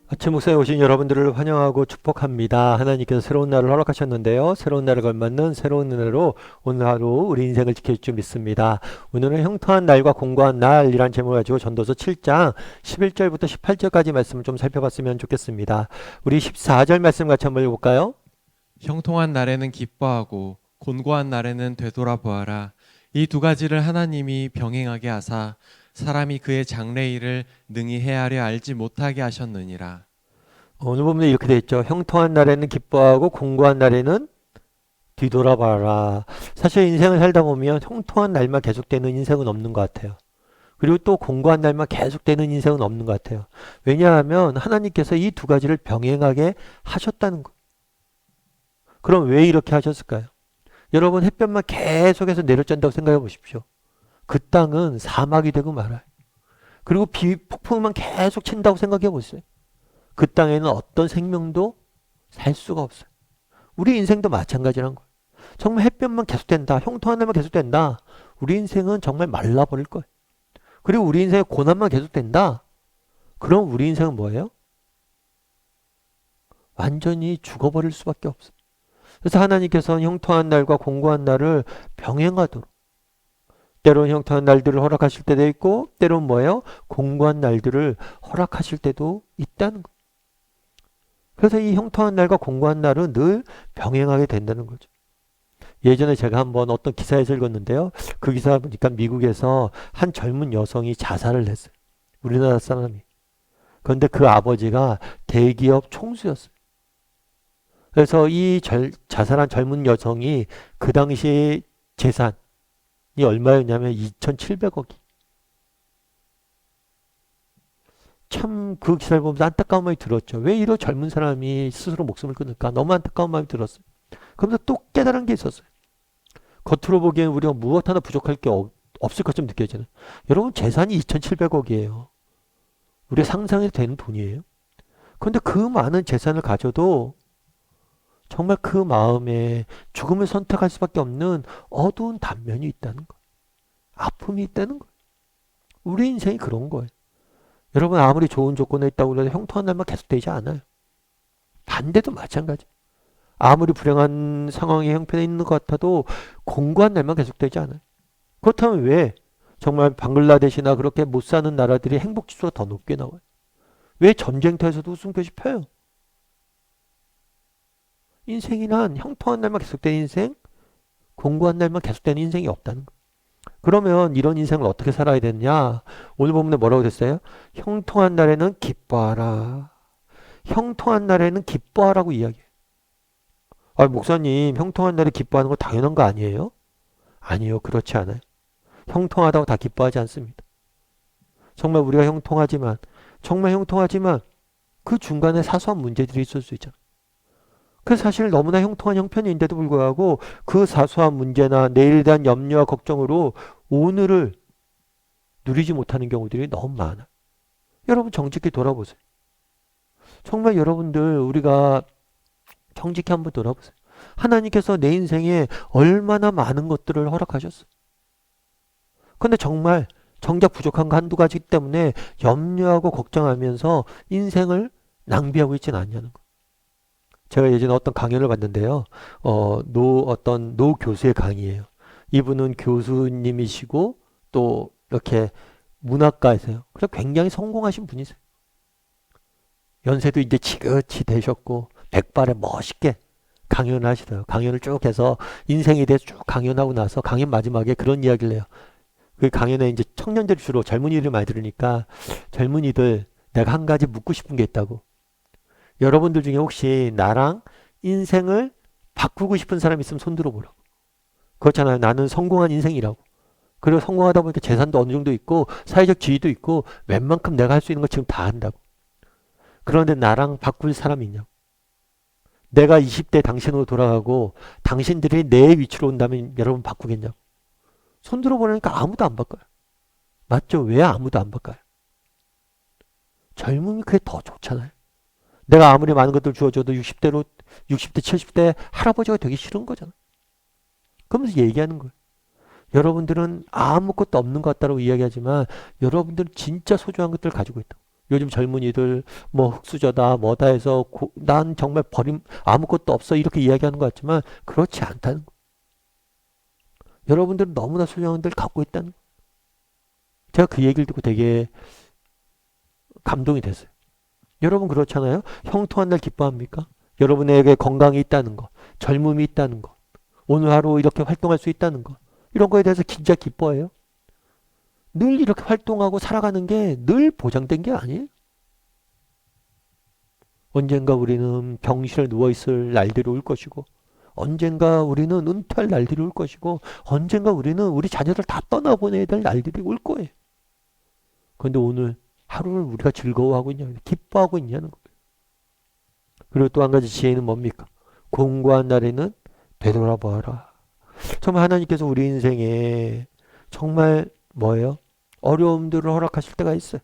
아침 목상에 오신 여러분들을 환영하고 축복합니다. 하나님께서 새로운 날을 허락하셨는데요. 새로운 날을 걸맞는 새로운 은혜로 오늘 하루 우리 인생을 지켜줄 줄 믿습니다. 오늘은 형통한 날과 공고한 날이란 제목을 가지고 전도서 7장 11절부터 18절까지 말씀을 좀 살펴봤으면 좋겠습니다. 우리 14절 말씀 같이 한번 읽어볼까요? 형통한 날에는 기뻐하고 곤고한 날에는 되돌아보아라. 이 두 가지를 하나님이 병행하게 하사 사람이 그의 장래일을 능히 헤아려 알지 못하게 하셨느니라. 오늘 보면 이렇게 되어 있죠. 형통한 날에는 기뻐하고 공고한 날에는 뒤돌아봐라. 사실 인생을 살다 보면 형통한 날만 계속되는 인생은 없는 것 같아요. 그리고 또 공고한 날만 계속되는 인생은 없는 것 같아요. 왜냐하면 하나님께서 이 두 가지를 병행하게 하셨다는 거예요. 그럼 왜 이렇게 하셨을까요? 여러분 햇볕만 계속해서 내려쩐다고 생각해 보십시오. 그 땅은 사막이 되고 말아요. 그리고 폭풍만 계속 친다고 생각해 보세요. 그 땅에는 어떤 생명도 살 수가 없어요. 우리 인생도 마찬가지란 거예요. 정말 햇볕만 계속된다. 형통한 날만 계속된다. 우리 인생은 정말 말라버릴 거예요. 그리고 우리 인생의 고난만 계속된다. 그럼 우리 인생은 뭐예요? 완전히 죽어버릴 수밖에 없어요. 그래서 하나님께서는 형통한 날과 공고한 날을 병행하도록 때로는 형통한 날들을 허락하실 때도 있고 때로는 뭐예요? 공고한 날들을 허락하실 때도 있다는 거예요. 그래서 이 형통한 날과 공고한 날은 늘 병행하게 된다는 거죠. 예전에 제가 한번 어떤 기사에서 읽었는데요. 그 기사 보니까 미국에서 한 젊은 여성이 자살을 했어요. 우리나라 사람이. 그런데 그 아버지가 대기업 총수였어요. 그래서 이 자살한 젊은 여성이 그 당시 재산이 얼마였냐면 2,700억이. 참 그 기사를 보면서 안타까운 마음이 들었죠. 왜 이런 젊은 사람이 스스로 목숨을 끊을까? 너무 안타까운 마음이 들었어요. 그러면서 또 깨달은 게 있었어요. 겉으로 보기엔 우리가 무엇 하나 부족할 게 없을 것처럼 느껴지는. 여러분 재산이 2,700억이에요. 우리가 상상이 되는 돈이에요. 그런데 그 많은 재산을 가져도 정말 그 마음에 죽음을 선택할 수밖에 없는 어두운 단면이 있다는 거예요. 아픔이 있다는 거예요. 우리 인생이 그런 거예요. 여러분 아무리 좋은 조건에 있다고 해도 형통한 날만 계속되지 않아요. 반대도 마찬가지. 아무리 불행한 상황의 형편에 있는 것 같아도 공고한 날만 계속되지 않아요. 그렇다면 왜 정말 방글라데시나 그렇게 못 사는 나라들이 행복 지수가 더 높게 나와요? 왜 전쟁터에서도 웃음꽃이 펴요? 인생이란 형통한 날만 계속되는 인생, 공고한 날만 계속되는 인생이 없다는 거예요. 그러면 이런 인생을 어떻게 살아야 되느냐? 오늘 본문에 뭐라고 됐어요? 형통한 날에는 기뻐하라. 형통한 날에는 기뻐하라고 이야기해요. 아, 목사님, 형통한 날에 기뻐하는 거 당연한 거 아니에요? 아니요, 그렇지 않아요. 형통하다고 다 기뻐하지 않습니다. 정말 우리가 형통하지만, 정말 형통하지만 그 중간에 사소한 문제들이 있을 수 있잖아요. 그 사실 너무나 형통한 형편인데도 불구하고 그 사소한 문제나 내일에 대한 염려와 걱정으로 오늘을 누리지 못하는 경우들이 너무 많아. 여러분 정직히 돌아보세요. 정말 여러분들 우리가 정직히 한번 돌아보세요. 하나님께서 내 인생에 얼마나 많은 것들을 허락하셨어요. 근데 정말 정작 부족한 거 한두 가지 때문에 염려하고 걱정하면서 인생을 낭비하고 있지는 않냐는 거. 제가 예전에 어떤 강연을 봤는데요. 어떤 노 교수의 강의예요. 이분은 교수님이시고 또 이렇게 문학가이세요. 그래서 굉장히 성공하신 분이세요. 연세도 이제 지긋이 되셨고 백발에 멋있게 강연을 하시더라고요. 강연을 쭉 해서 인생에 대해서 쭉 강연하고 나서 강연 마지막에 그런 이야기를 해요. 그 강연에 이제 청년들이 주로 젊은이들 많이 들으니까 젊은이들 내가 한 가지 묻고 싶은 게 있다고. 여러분들 중에 혹시 나랑 인생을 바꾸고 싶은 사람 있으면 손 들어보라고. 그렇잖아요. 나는 성공한 인생이라고. 그리고 성공하다 보니까 재산도 어느 정도 있고 사회적 지위도 있고 웬만큼 내가 할 수 있는 거 지금 다 한다고. 그런데 나랑 바꿀 사람이 있냐고. 내가 20대 당신으로 돌아가고 당신들이 내 위치로 온다면 여러분 바꾸겠냐고. 손 들어보니까 아무도 안 바꿔요. 맞죠? 왜 아무도 안 바꿔요? 젊음이 그게 더 좋잖아요. 내가 아무리 많은 것들 주어줘도 60대, 70대 할아버지가 되기 싫은 거잖아. 그러면서 얘기하는 거예요. 여러분들은 아무것도 없는 것 같다고 이야기하지만 여러분들은 진짜 소중한 것들을 가지고 있다. 요즘 젊은이들 뭐 흙수저다 뭐다 해서 난 정말 버림 아무것도 없어 이렇게 이야기하는 것 같지만 그렇지 않다는 거. 여러분들은 너무나 소중한 들 갖고 있다는 거. 제가 그 얘기를 듣고 되게 감동이 됐어요. 여러분 그렇잖아요. 형통한 날 기뻐합니까? 여러분에게 건강이 있다는 거, 젊음이 있다는 거, 오늘 하루 이렇게 활동할 수 있다는 거, 이런 거에 대해서 진짜 기뻐해요. 늘 이렇게 활동하고 살아가는 게 늘 보장된 게 아니에요. 언젠가 우리는 병실에 누워있을 날들이 올 것이고, 언젠가 우리는 은퇴할 날들이 올 것이고, 언젠가 우리는 우리 자녀들 다 떠나보내야 될 날들이 올 거예요. 그런데 오늘 하루를 우리가 즐거워하고 있냐, 기뻐하고 있냐는 거예요. 그리고 또 한 가지 지혜는 뭡니까? 공고한 날에는 되돌아보아라. 정말 하나님께서 우리 인생에 정말 뭐예요? 어려움들을 허락하실 때가 있어요.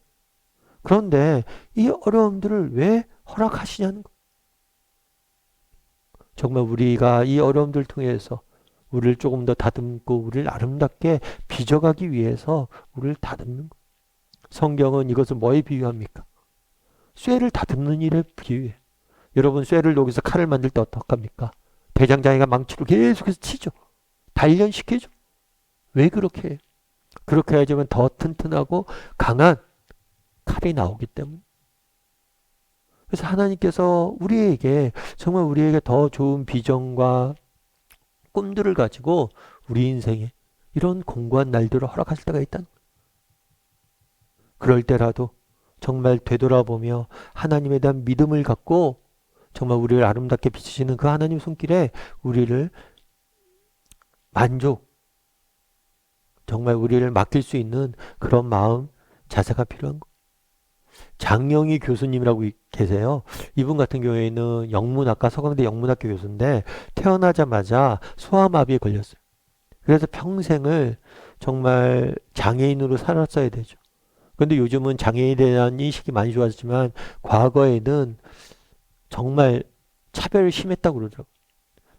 그런데 이 어려움들을 왜 허락하시냐는 거. 정말 우리가 이 어려움들 통해서 우리를 조금 더 다듬고 우리를 아름답게 빚어가기 위해서 우리를 다듬는 거. 성경은 이것을 뭐에 비유합니까? 쇠를 다듬는 일에 비유해. 여러분 쇠를 녹여서 칼을 만들 때 어떡합니까? 대장장이가 망치로 계속해서 치죠. 단련시키죠. 왜 그렇게 해요? 그렇게 해야지만 더 튼튼하고 강한 칼이 나오기 때문에. 그래서 하나님께서 우리에게 정말 우리에게 더 좋은 비전과 꿈들을 가지고 우리 인생에 이런 공고한 날들을 허락하실 때가 있다는 거예요. 그럴 때라도 정말 되돌아보며 하나님에 대한 믿음을 갖고 정말 우리를 아름답게 비추시는 그 하나님 손길에 우리를 만족, 정말 우리를 맡길 수 있는 그런 마음, 자세가 필요한 거. 장영희 교수님이라고 계세요. 이분 같은 경우에는 영문학과 서강대 영문학교 교수인데 태어나자마자 소아마비에 걸렸어요. 그래서 평생을 정말 장애인으로 살았어야 되죠. 그런데 요즘은 장애인에 대한 인식이 많이 좋아졌지만 과거에는 정말 차별이 심했다고 그러더라고요.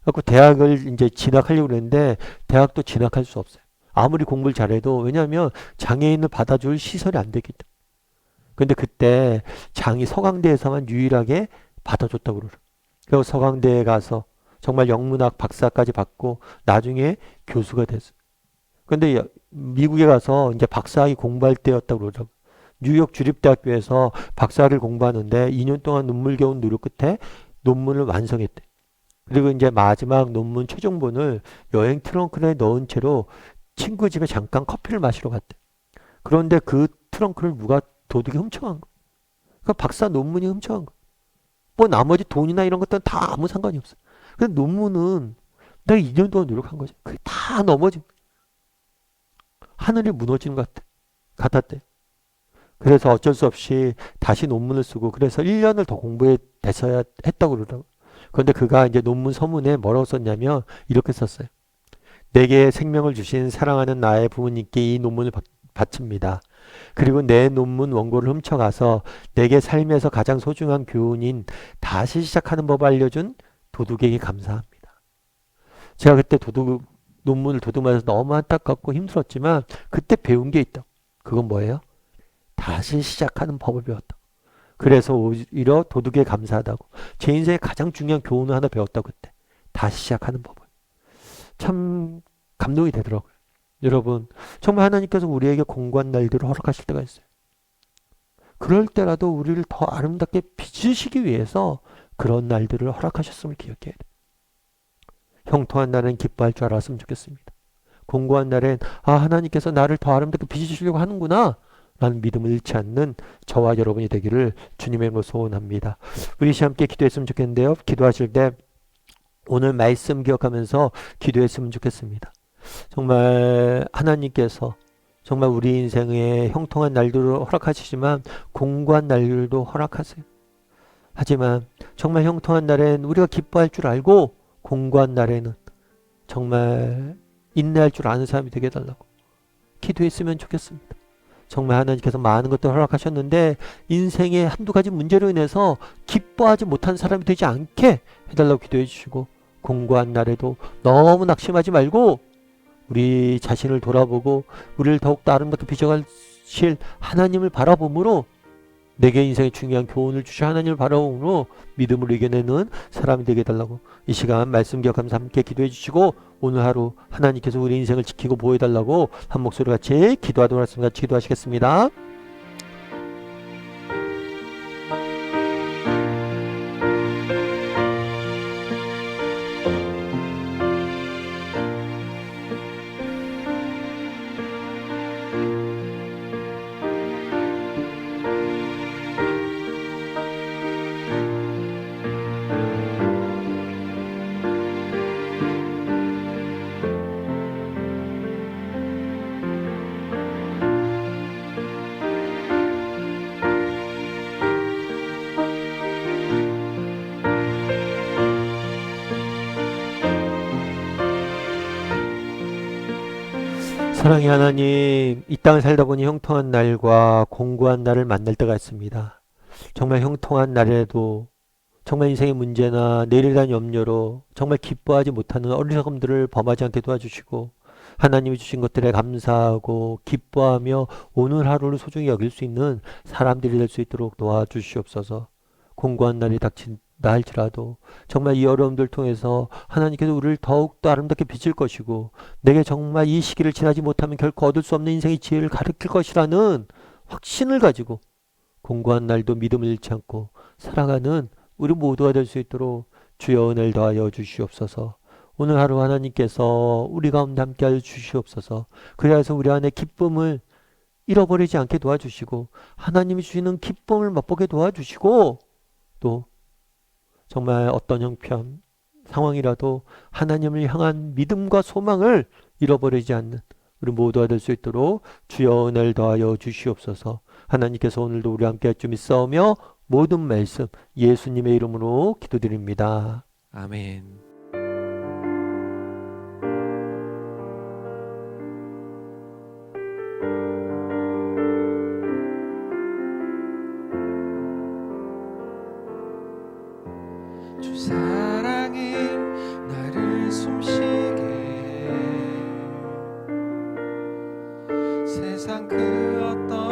그래서 대학을 이제 진학하려고 그랬는데 대학도 진학할 수 없어요. 아무리 공부를 잘해도 왜냐하면 장애인을 받아줄 시설이 안 되기 때문에. 근데 그때 서강대에서만 유일하게 받아줬다고 그러더라고요. 그래서 서강대에 가서 정말 영문학 박사까지 받고 나중에 교수가 됐어요. 근데 미국에 가서 이제 박사학위 공부할 때였다고 그러더라고요. 뉴욕 주립대학교에서 박사를 공부하는데 2년 동안 눈물겨운 노력 끝에 논문을 완성했대. 그리고 이제 마지막 논문 최종본을 여행 트렁크에 넣은 채로 친구 집에 잠깐 커피를 마시러 갔대. 그런데 그 트렁크를 누가 도둑이 훔쳐간 거야. 그 박사 논문이 훔쳐간 거야. 뭐 나머지 돈이나 이런 것들은 다 아무 상관이 없어. 근데 논문은 내가 2년 동안 노력한 거지. 그게 다 넘어진 거야. 하늘이 무너지는 것 같았대. 그래서 어쩔 수 없이 다시 논문을 쓰고 그래서 1년을 더 됐어야 했다고 그러더라고요. 그런데 그가 이제 논문 서문에 뭐라고 썼냐면 이렇게 썼어요. 내게 생명을 주신 사랑하는 나의 부모님께 이 논문을 바칩니다. 그리고 내 논문 원고를 훔쳐가서 내게 삶에서 가장 소중한 교훈인 다시 시작하는 법을 알려준 도둑에게 감사합니다. 제가 그때 논문을 도둑맞아서 너무 안타깝고 힘들었지만 그때 배운 게 있다. 그건 뭐예요? 다시 시작하는 법을 배웠다. 그래서 오히려 도둑에 감사하다고. 제 인생에 가장 중요한 교훈을 하나 배웠다고 그때. 다시 시작하는 법을. 참 감동이 되더라고요. 여러분 정말 하나님께서 우리에게 공고한 날들을 허락하실 때가 있어요. 그럴 때라도 우리를 더 아름답게 빚으시기 위해서 그런 날들을 허락하셨음을 기억해야 돼요. 형통한 날엔 기뻐할 줄 알았으면 좋겠습니다. 공고한 날엔 하나님께서 나를 더 아름답게 빚으시려고 하는구나 라는 믿음을 잃지 않는 저와 여러분이 되기를 주님의 이름으로 소원합니다. 우리 함께 기도했으면 좋겠는데요. 기도하실 때 오늘 말씀 기억하면서 기도했으면 좋겠습니다. 정말 하나님께서 정말 우리 인생에 형통한 날들을 허락하시지만 공고한 날들도 허락하세요. 하지만 정말 형통한 날엔 우리가 기뻐할 줄 알고 공고한 날에는 정말 인내할 줄 아는 사람이 되게 해달라고 기도했으면 좋겠습니다. 정말 하나님께서 많은 것들을 허락하셨는데 인생의 한두 가지 문제로 인해서 기뻐하지 못한 사람이 되지 않게 해달라고 기도해 주시고 공고한 날에도 너무 낙심하지 말고 우리 자신을 돌아보고 우리를 더욱더 아름답게 빚어가실 하나님을 바라봄으로 내게 인생에 중요한 교훈을 주시 하나님을 바라보므로 믿음으로 이겨내는 사람이 되게 해달라고 이 시간 말씀 기억하면서 함께 기도해 주시고 오늘 하루 하나님께서 우리 인생을 지키고 보호해달라고 한 목소리 같이 기도하도록 하겠습니다. 같이 기도하시겠습니다. 사랑의 하나님, 이 땅을 살다 보니 형통한 날과 공고한 날을 만날 때가 있습니다. 정말 형통한 날에도 정말 인생의 문제나 내일에 대한 염려로 정말 기뻐하지 못하는 어리석음들을 범하지 않게 도와주시고 하나님이 주신 것들에 감사하고 기뻐하며 오늘 하루를 소중히 여길 수 있는 사람들이 될 수 있도록 도와주시옵소서. 공고한 날이 닥친다 할지라도 정말 이 어려움들 통해서 하나님께서 우리를 더욱더 아름답게 비칠 것이고 내게 정말 이 시기를 지나지 못하면 결코 얻을 수 없는 인생의 지혜를 가르칠 것이라는 확신을 가지고 공고한 날도 믿음을 잃지 않고 살아가는 우리 모두가 될 수 있도록 주여 은혜를 더하여 주시옵소서. 오늘 하루 하나님께서 우리 가운데 함께하여 주시옵소서. 그래서 우리 안에 기쁨을 잃어버리지 않게 도와주시고 하나님이 주시는 기쁨을 맛보게 도와주시고 또 정말 어떤 형편 상황이라도 하나님을 향한 믿음과 소망을 잃어버리지 않는 우리 모두가 될 수 있도록 주여 은혜를 더하여 주시옵소서. 하나님께서 오늘도 우리 함께 할 줄 믿사오며 모든 말씀 예수님의 이름으로 기도드립니다. 아멘. 주 사랑이 나를 숨쉬게 세상 그 어떤